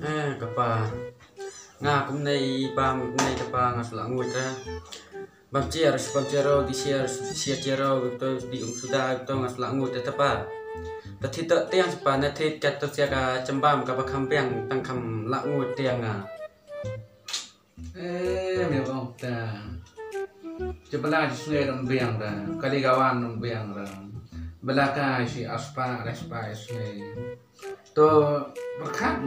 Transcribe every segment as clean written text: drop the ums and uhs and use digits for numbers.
Kapa nga kum nei bam nei kapa nga selangut bam ciaro di sia ciaro to di sudah to nga selangut tapa tati to tiang sepa na tit kat to sia ka cembam ka bakampiang tang kam langut tiang Memang ta. Sebelah di sungai Rembiang dah, kali kawan Rembiang dah. Belakang si aspa sungai. To berkat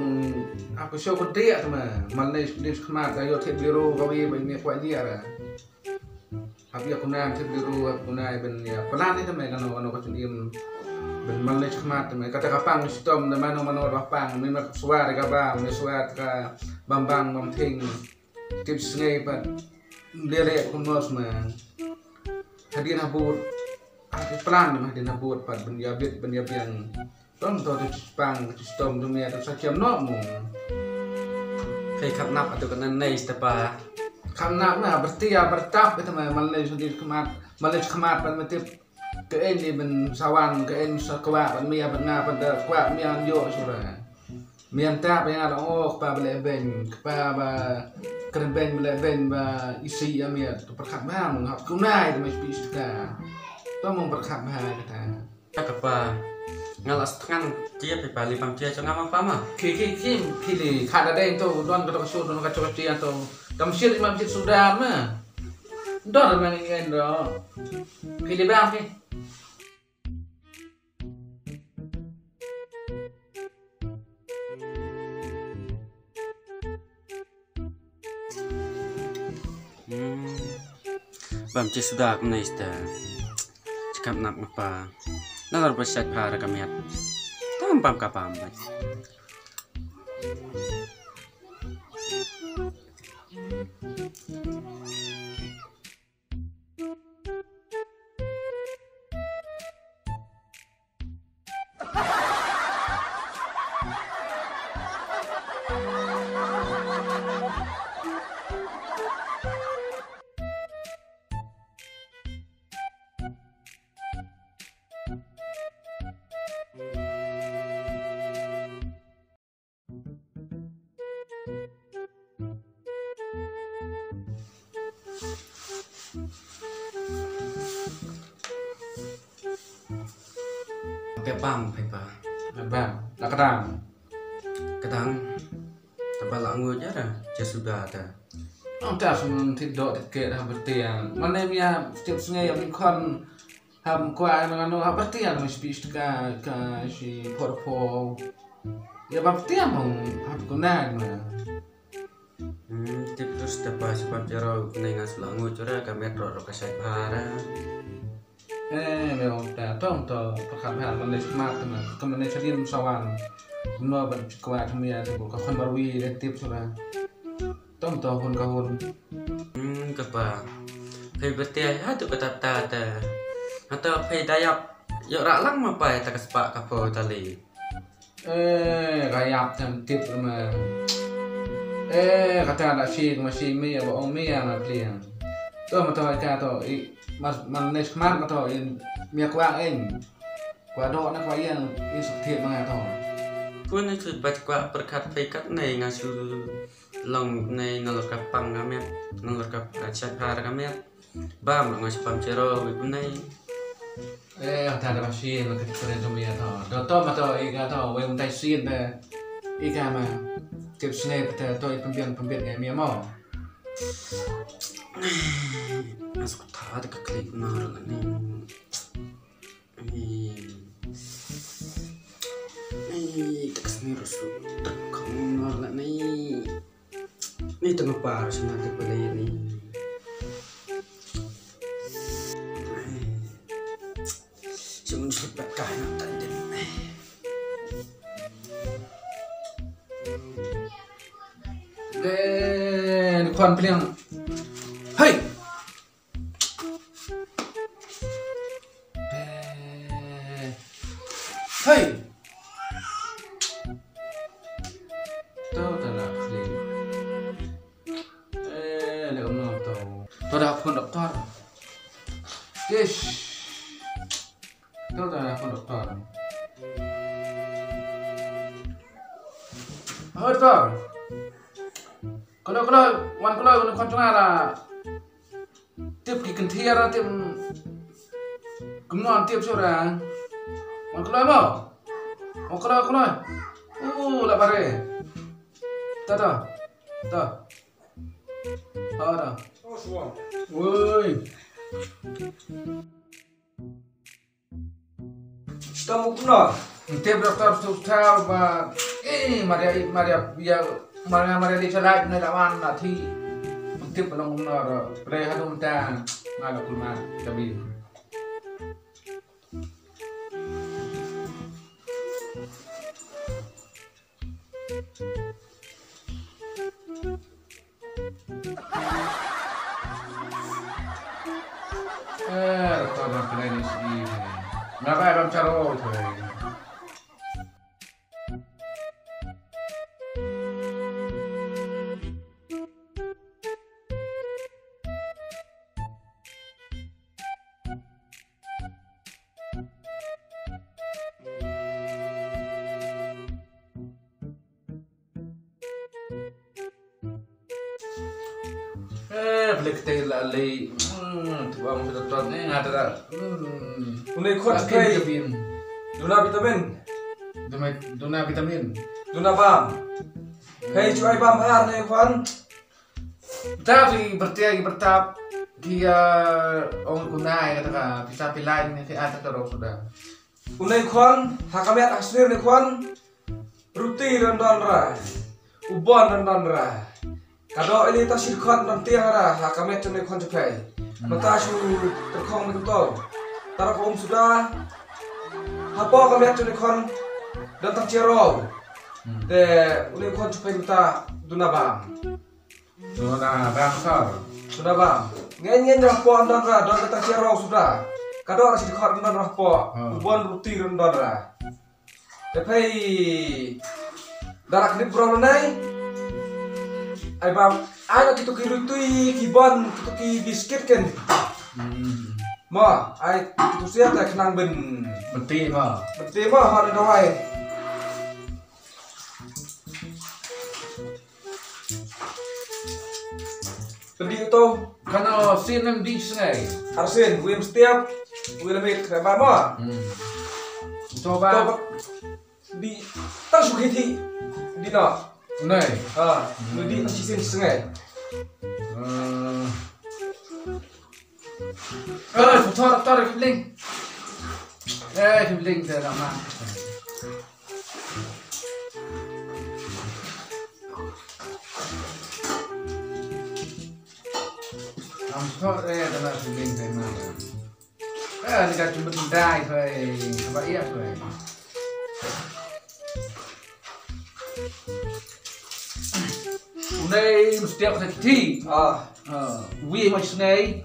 aku syukur dia tu mah. Malaysia di kemat ayo tip biru kami banyak kuat dia dah. Tapi aku nak tip biru aku nak ben ya. Pelan itu mah kan kau cendiem. Ben Malaysia kemat tu mah kata kapang stom dan mana kapang. Memang suara kapang, suara ka bambang bamting. Tip sungai pat lele kumnos mah. Hadir habut. Pelan mah hadir habut pat benjabit yang tom to Jepang sistem dunia tu saja nokmu. Kai kap nap atau kena nei tapa Karena mah bertap itu mah Malaysia di kemat pan metip ke ini ben sawan ke ini sakwa pan mia ben pada kwa mia yo sura. Mian tap yang ada pa bele ben ba keren ben bele ben ba isi ya mia tu perkat mah menghap kunai tu mesti suka. Tu mung perkat mah kata. kapa ngalas tangan dia pe bali pam dia jangan apa mah Kili kada ada itu don kata kasur don kata dia tu kamsir imam sudah mah don memang ingin do kili bang ke bam ci sudah kena ista cakap nak apa nalar bersyat para kamiat tampam kapam pam pepa bang nak ketang kadang tabal angutnya dah sudah ada. Dah sebelum tidur tiket dah bertiang. Mana dia setiap sungai yang ikon ham kuat dengan anu bertiang mesti ka si porpo. Ya bertiang mau ham guna mah. Tip terus dapat sebab jaro kena ngas langut cara kami ro kasai para. Memang dah tong to perkataan Malaysia mat mah. Kemudian sedin sawan. Guna ban kuat kami ada ko kon barwi tip sudah. Tong to hun kahun. Kapa pay bertiai tu kata tata atau pay dayak yo raklang apa ya tak sepak kapo tali Kayak tip mah. Kata ada si masih mi ya bohong mi yang aplian. Tu mata kata Malaysia mat mata mi kuat kuat do nak kuat yang tip mah tu. Pun itu baca berkat pekat nih ngasul long nih nalur kapang kami nalur kap acat par kami bam ngas pam cero pun nih Kata ada masih nak keren tu mi tu. Doktor mata kata wei untai sin dah. Ika mah tip sungai pada tu pembian yang mi mau. Masuk tak ada keklik nar nih. Tak sendiri rusuh terkenal lah nih. Ini tengah par senada pelai ni. Cuma sebab kahna tadi. Kon pilihan. Hai. Hai. Doktor. Yes. Doktor. Betul. Kalau wan kalau koncongan lah. Tiap kiken tiara tiap kemuan tiap seorang. Wan kalau mau kalau. Lah pare. Tada. Ada. Oh, semua. Woi. Kamu kenal? Tiap dokter susah ba. Maria di celak ni lawan nanti. Tiap pelong benar. Rehat unta. Malah kulma tapi. Dokter nak kena sini. Ngapa abang caro tu? Boleh kita lalai. Tu bang doktor ni ada. Unai kuat sekali. Duna vitamin. Duna vitamin. Duna bam. Hei cuai bam har nih kuan. Tapi bertahap dia orang kunai kata bisa pilih ni ada terus sudah. Unai kuan hakamiat aslir nih kuan. Ruti rendan ra. Ubon rendan ra. Kado ini tas sirkot nanti ara hakamiat nih kuan cepai. Mata su terkong nih betul. Tarak sudah. Apa kamiat nih kuan dan tercerong. Unai kuan cepai kita duna bam. Duna bangsa. Sudah bang, ngen rahpo andan ra, don kata cerau sudah. Kado rasi dikhat andan rahpo, ubon ruti andan ra. Tapi darak ni bro nai, ay bang, ay kita kirutui kibon, kita ki biskuit kan. Ma, ay kita siap tak kenang ben. Beti ma Hari doai. Pendiri tu, Kalau sinem di sungai. Arsin, William setiap, William itu kenapa ma? Coba Di tak suka di nak. sungai. Di sisi sungai. Tar kibling. Kibling dah lama. Thôi đây là mình phải mà người ta chúng mình đai thôi vậy á rồi đây một tiệm thật thi vì mà sungai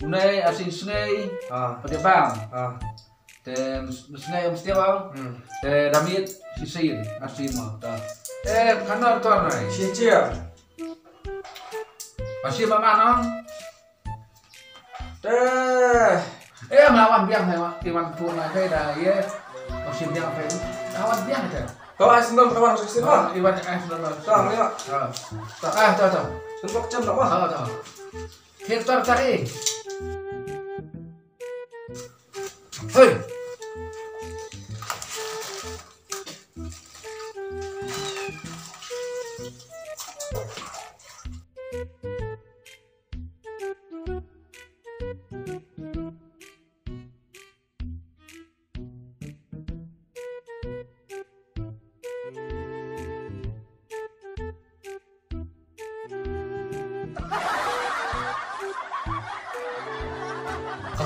sungai asin sungai pada bang sungai mesti bang damit sisi asin mah kanar tu này Chia. masih mana melawan biang saya iwan pun saya dah ya masih biang apa itu lawan biang aja Kau asal nom kawan sukses mah. iwan sudah Tang ya. tahu Tempat jam tak mah. tahu kita cari hei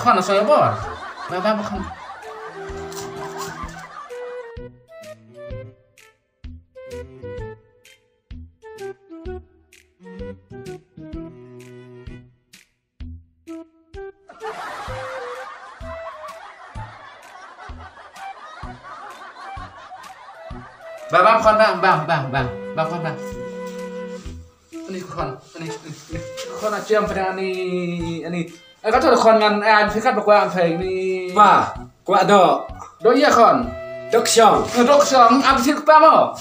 Kau nak saya bor, bapa bukan. Bapa bukan bang, bang. Ini kon aja yang pernah ini. Kau tahu kon ngan fikat berkuah apa ini? Ma, kuat dok. Do iya kon. Dok syong. Dok song, apa sih kepala?